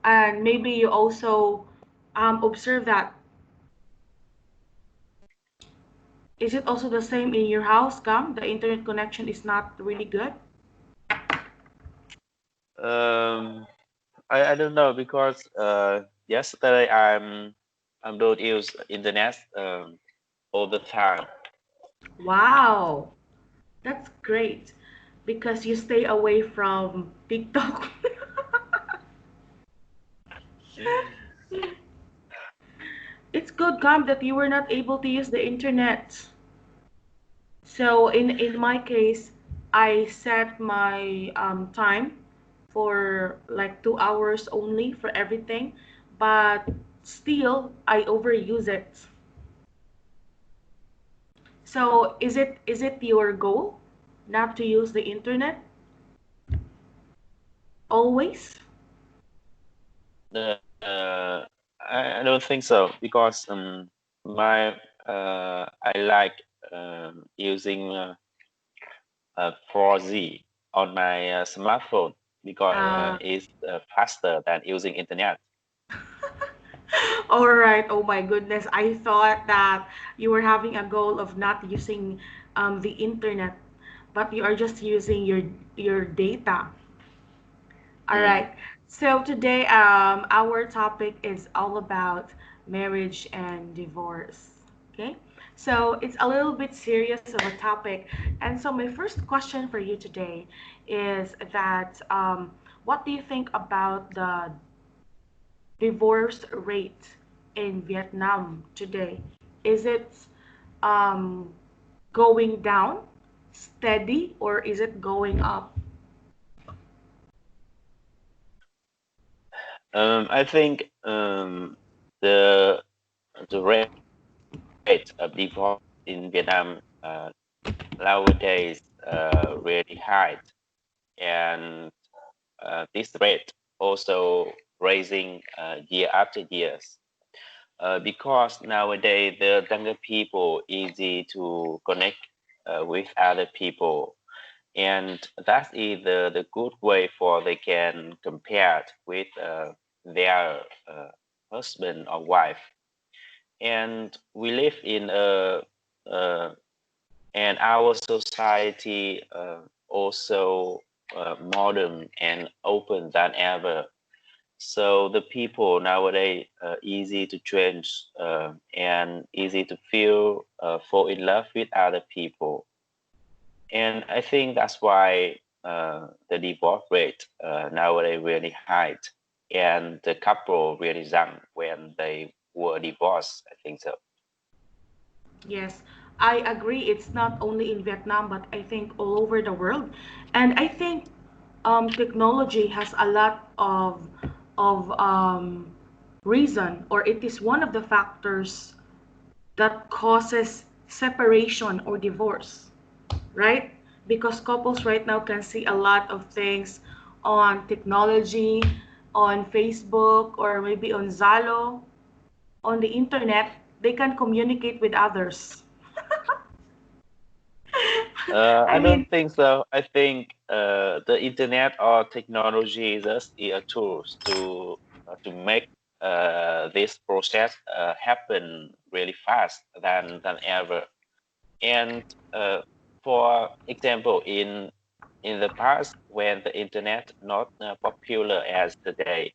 And maybe you also observe that. Is it also the same in your house, Cam? The internet connection is not really good? Um, I don't know because yesterday I'm don't use internet all the time. Wow, that's great because you stay away from TikTok. It's good, Cam, that you were not able to use the internet. So in my case, I set my time for like 2 hours only for everything, but still I overuse it. So is it your goal not to use the internet always? I don't think so because my I like using 4G on my smartphone because Uh, it's faster than using internet. all right. Oh my goodness. I thought that you were having a goal of not using the internet, but you are just using your data. All Mm. right. So today, our topic is all about marriage and divorce. Okay. So it's a little bit serious of a topic. And so my first question for you today is that what do you think about the divorce rate in Vietnam today? Is it um, going down, steady, or is it going up? I think the the rate of divorce in Vietnam nowadays really high, and this rate also raising year after years. Because nowadays the younger people easy to connect with other people, and that is the good way for they can compare it with their husband or wife. And we live in a and our society also modern and open than ever. So the people nowadays easy to change and easy to feel fall in love with other people. And I think that's why the divorce rate nowadays really high, and the couple really young when they were divorced. I think so. Yes, I agree. It's not only in Vietnam, but I think all over the world. And I think technology has a lot of reason, or it is one of the factors that causes separation or divorce, right? Because couples right now can see a lot of things on technology, on Facebook, or maybe on Zalo, on the internet. They can communicate with others. I I mean, don't think so. I think the internet or technology is just a tools to make this process happen really fast than ever. And for example, in the past, when the internet not popular as today,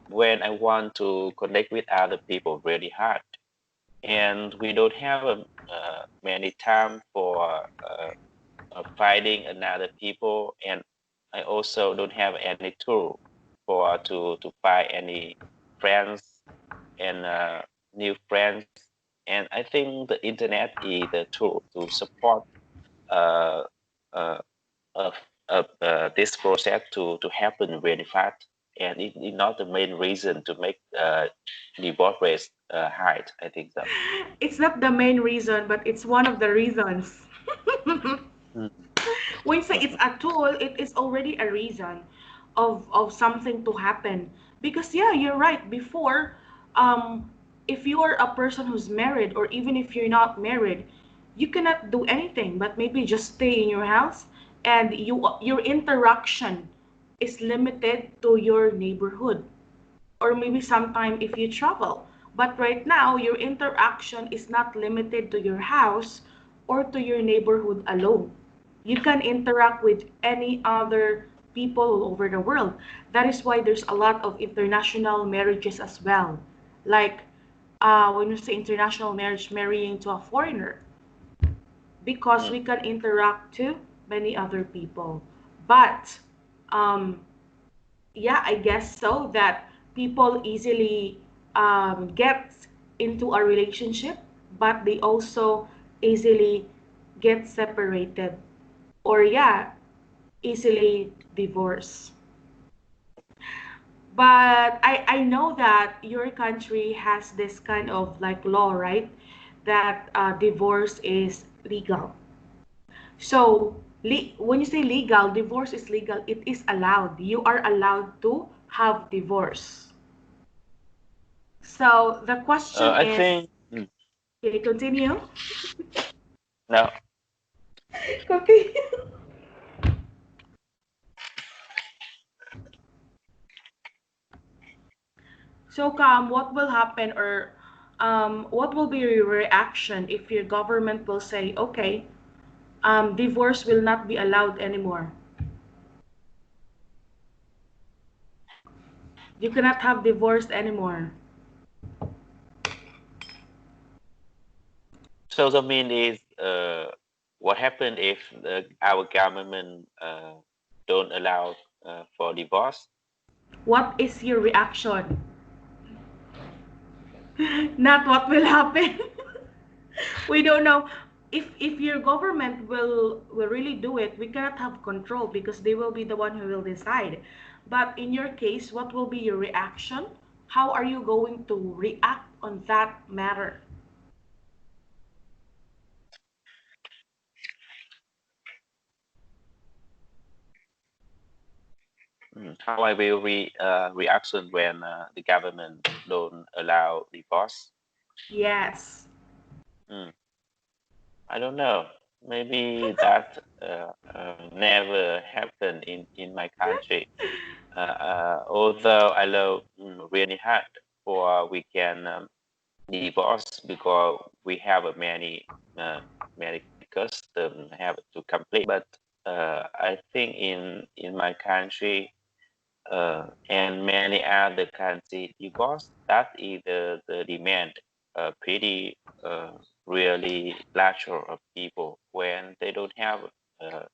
when I want to connect with other people really hard, and we don't have many time for finding another people, and I also don't have any tool for to find any friends and new friends. And I think the internet is the tool to support uh, uh, of, this process to happen really fast, and it's not the main reason to make divorce rate high. I think so. it's not the main reason, but it's one of the reasons. Mm. When you say it's a tool, it is already a reason of something to happen. Because yeah, you're right. Before, if you are a person who's married, or even if you're not married, you cannot do anything but maybe just stay in your house, and your interaction is limited to your neighborhood. or maybe sometime if you travel. But right now, your interaction is not limited to your house or to your neighborhood alone. You can interact with any other people all over the world. That is why there's a lot of international marriages as well. Like when you say international marriage, marrying to a foreigner, because Mm. we can interact to many other people. But um, yeah, I guess so that people easily get into a relationship, but they also easily get separated, or yeah, easily divorce. But I know that your country has this kind of like law, right? That divorce is legal. So when you say legal, divorce is legal. It is allowed. You are allowed to have divorce. So the question I is, think okay, continue. no. Continue. So, what will happen, or what will be your reaction if your government will say, okay, divorce will not be allowed anymore? You cannot have divorce anymore. So the mean is what happened if our government don't allow for divorce? What is your reaction? Not what will happen. We don't know if your government will really do it. We cannot have control because they will be the one who will decide. But in your case, what will be your reaction? How are you going to react on that matter? How I will reaction when the government don't allow divorce? Yes. Mm, I don't know. Maybe that never happened in my country. Although I love really hard for we can divorce because we have a many custom have to complete. But I think in my country and many other countries, divorce that is the demand pretty really larger of people when they don't have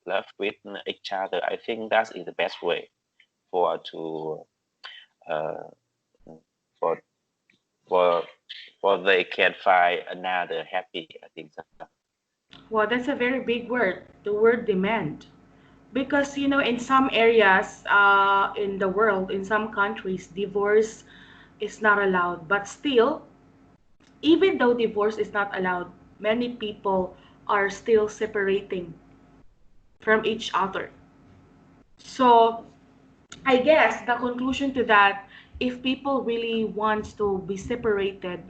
love with each other. I think that is the best way for to uh, for for for they can find another happy. I think so. Well, that's a very big word, the word demand. Because, in some areas in the world, in some countries, divorce is not allowed. But still, even though divorce is not allowed, many people are still separating from each other. So, I guess the conclusion to that, if people really want to be separated,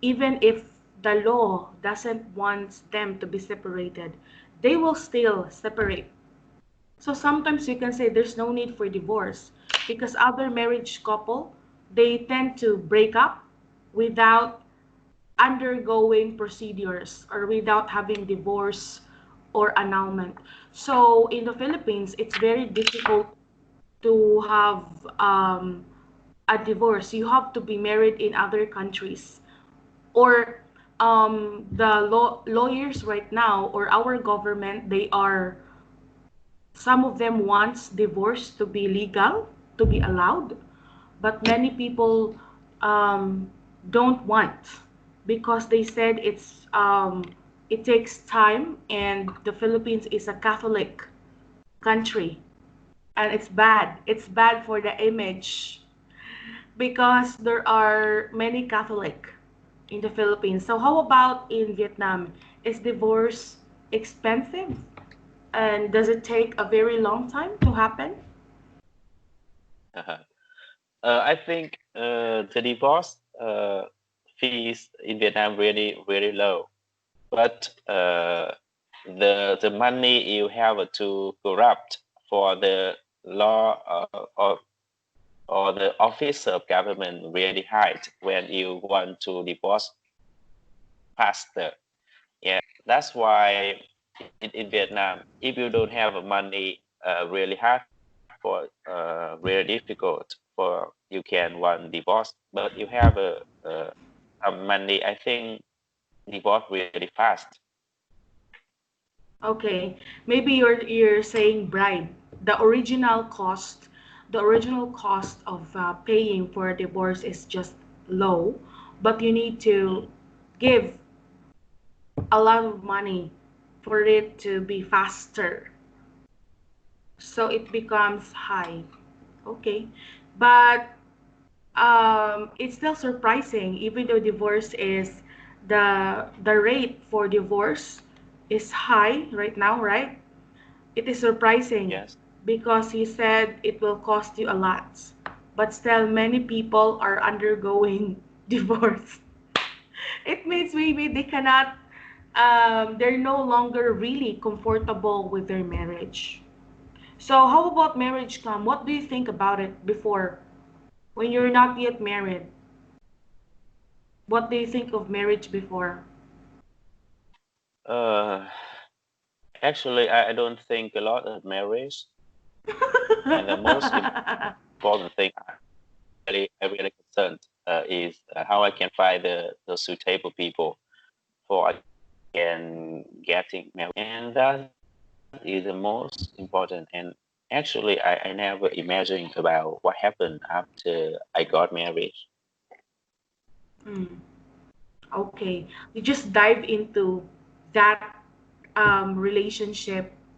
even if the law doesn't want them to be separated, they will still separate. So sometimes you can say there's no need for divorce because other marriage couple, they tend to break up without undergoing procedures or without having divorce or annulment. So in the Philippines, it's very difficult to have a divorce. You have to be married in other countries, or the lawyers right now, or our government, they are, some of them wants divorce to be legal, to be allowed, but many people um, don't want, because they said it takes time, and the Philippines is a Catholic country, and it's bad. It's bad for the image because there are many Catholic in the Philippines. So how about in Vietnam? Is divorce expensive? And does it take a very long time to happen? Uh-huh. I think the divorce fees in Vietnam really low, but the money you have to corrupt for the law of or the office of government really hard when you want to divorce faster. Yeah, that's why in Vietnam, if you don't have money, really hard for, really difficult for you can want divorce. But you have some money, I think divorce really fast. Okay, maybe you're saying bribe. The original cost of paying for a divorce is just low, but you need to give a lot of money for it to be faster. So it becomes high. Okay, but it's still surprising, even though divorce is the rate for divorce is high right now, right? It is surprising Yes. because he said it will cost you a lot, but still many people are undergoing divorce. It means maybe they cannot, they're no longer really comfortable with their marriage. So how about marriage, Cam? What do you think about it before, when you're not yet married? What do you think of marriage before? Uh, Actually, I don't think a lot of marriage, and the most important thing I really concerned is how I can find the suitable people for I can getting married, and that is the most important. And actually, I never imagined about what happened after I got married. Mm, okay, you just dive into that relationship